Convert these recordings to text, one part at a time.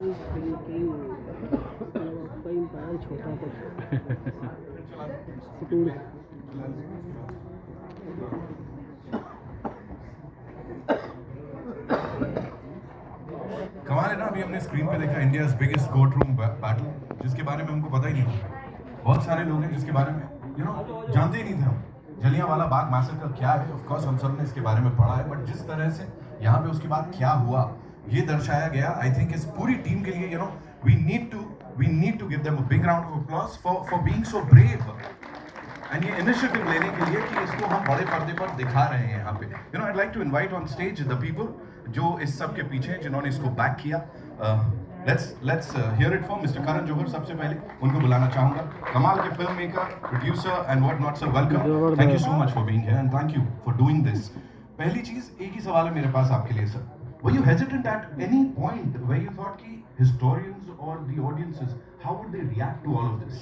कई पैर छोटा कुछ स्कूल कमाल है ना। अभी हमने स्क्रीन पे देखा India's biggest court room battle, जिसके बारे में हमको पता ही नहीं होगा। बहुत सारे लोग हैं जिसके बारे में जानते ही नहीं थे हम। जलियांवाला बाग मैसेकर क्या है, ऑफ कोर्स हम सब ने इसके बारे में पढ़ा है, बट जिस तरह से यहाँ पे उसके बाद क्या हुआ ये दर्शाया गया, आई थिंक इस पूरी टीम के लिए we need to give them a big round of applause for being so brave and ये इनिशिएटिव लेने के लिए कि इसको हम बड़े पर्दे पर दिखा रहे हैं यहाँ पे। I'd like to invite on stage the people जो इस सब के पीछे हैं, जिन्होंने इसको बैक किया। Let's hear it from Mr. Karan Johar। सबसे पहले उनको बुलाना चाहूंगा। कमाल के film maker, producer and what not. Sir welcome, thank you so much for being here and thank you for doing this. पहली चीज, एक ही सवाल है मेरे पास आपके लिए sir. Were you hesitant at any point where you thought कि historians or the audiences, how would they react to all of this?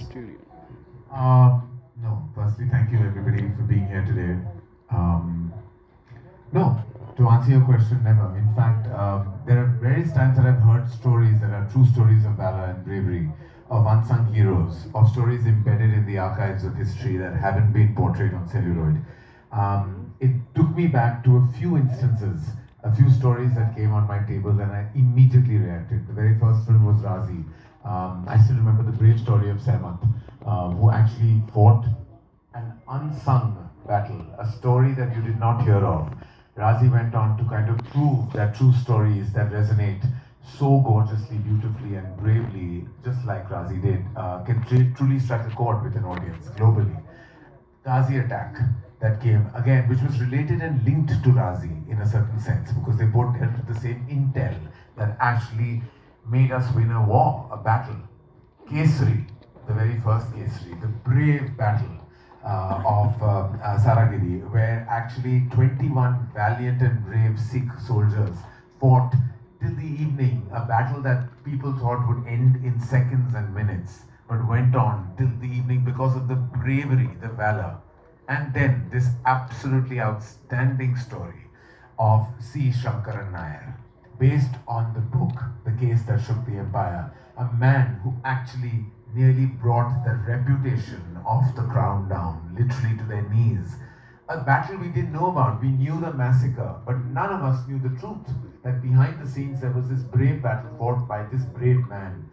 No, firstly, thank you everybody for being here today. No, to answer your question, never. In fact, there are various times that I've heard stories that are true stories of valor and bravery, of unsung heroes, of stories embedded in the archives of history that haven't been portrayed on celluloid. It took me back to a few instances, a few stories that came on my table, and I immediately reacted. The very first film was Razi. I still remember the brave story of Sehmat, who actually fought an unsung battle, a story that you did not hear of. Razi went on to kind of prove that true stories that resonate so gorgeously, beautifully, and bravely, just like Razi did, can truly strike a chord with an audience globally. Ghazi attack that came again, which was related and linked to Razi in a certain sense, because they both dealt with the same intel that actually made us win a war, a battle. Kesari, the very first Kesari, the brave battle of Saragiri, where actually 21 valiant and brave Sikh soldiers fought till the evening, a battle that people thought would end in seconds and minutes, but went on till the evening because of the bravery, the valor. And then this absolutely outstanding story of C. Shankaran Nair, based on the book, The Case That Shook the Empire, a man who actually nearly brought the reputation of the crown down, literally to their knees. A battle we didn't know about. We knew the massacre, but none of us knew the truth, that behind the scenes there was this brave battle fought by this brave man.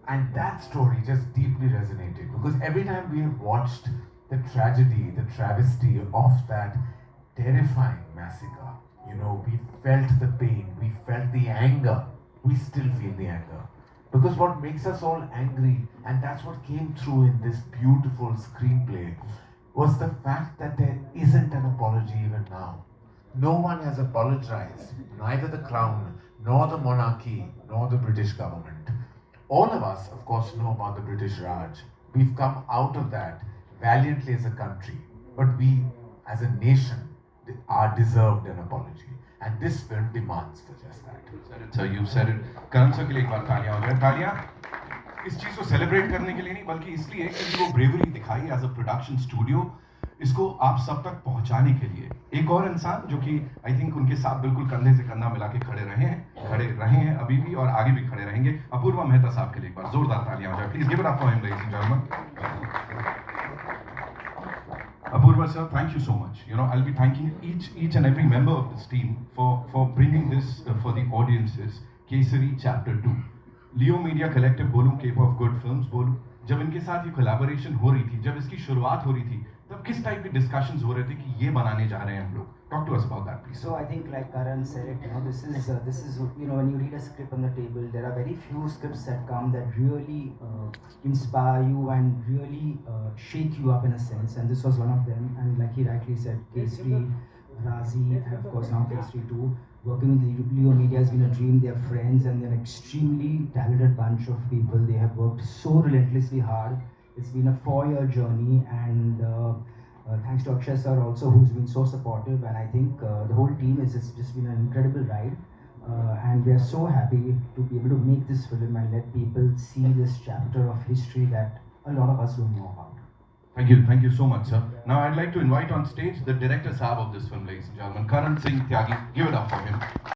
And that story just deeply resonated, because every time we have watched the tragedy, the travesty of that terrifying massacre, we felt the pain, we felt the anger, we still feel the anger. Because what makes us all angry, and that's what came through in this beautiful screenplay, was the fact that there isn't an apology even now. No one has apologized, neither the crown, nor the monarchy, nor the British government. All of us, of course, know about the British Raj. We've come out of that valiantly as a country, but we, as a nation, are deserved an apology. And this film demands for just that. Sir, you said it. Karan sir के लिए एक बार तालियां हो जाए। तालियां इस चीज को सेलिब्रेट करने के लिए नहीं, बल्कि इसलिए कि वो ब्रेवरी दिखाई एज अ प्रोडक्शन स्टूडियो, इसको आप सब तक पहुंचाने के लिए। एक और इंसान जो कि आई थिंक उनके साथ बिल्कुल कंधे से कंधा मिला के खड़े रहे हैं अभी भी और आगे भी खड़े रहेंगे, अपूर्वा मेहता साहब के लिए एक बार जोरदार तालियां हो जाए। Please give it up for him ladies and gentleman. Apurva sir, thank you so much. I'll be thanking each and every member of this team for bringing this for the audiences. Kesari Chapter 2, Leo Media Collective बोलूं, Cape of Good Films बोलूं, जब इनके साथ ये collaboration हो रही थी, जब इसकी शुरुआत हो रही थी, तब किस टाइप की discussions हो रहे थे कि ये बनाने जा रहे हैं हम लोग? Talk to us about that, please. So I think, like Karan said it, this is when you read a script on the table, there are very few scripts that come that really inspire you and really shake you up in a sense, and this was one of them. And like he rightly said, Kesari, Razi, and of course now Kesari 2. Working with Leo Media has been a dream. They are friends and they're an extremely talented bunch of people. They have worked so relentlessly hard. It's been a 4-year journey, and thanks to Akshay sir also, who's been so supportive, and I think the whole team has just been an incredible ride, and we are so happy to be able to make this film and let people see this chapter of history that a lot of us don't know about. Thank you so much, sir. Now I'd like to invite on stage the director Saab of this film, ladies and gentlemen, Karan Singh Tyagi. Give it up for him.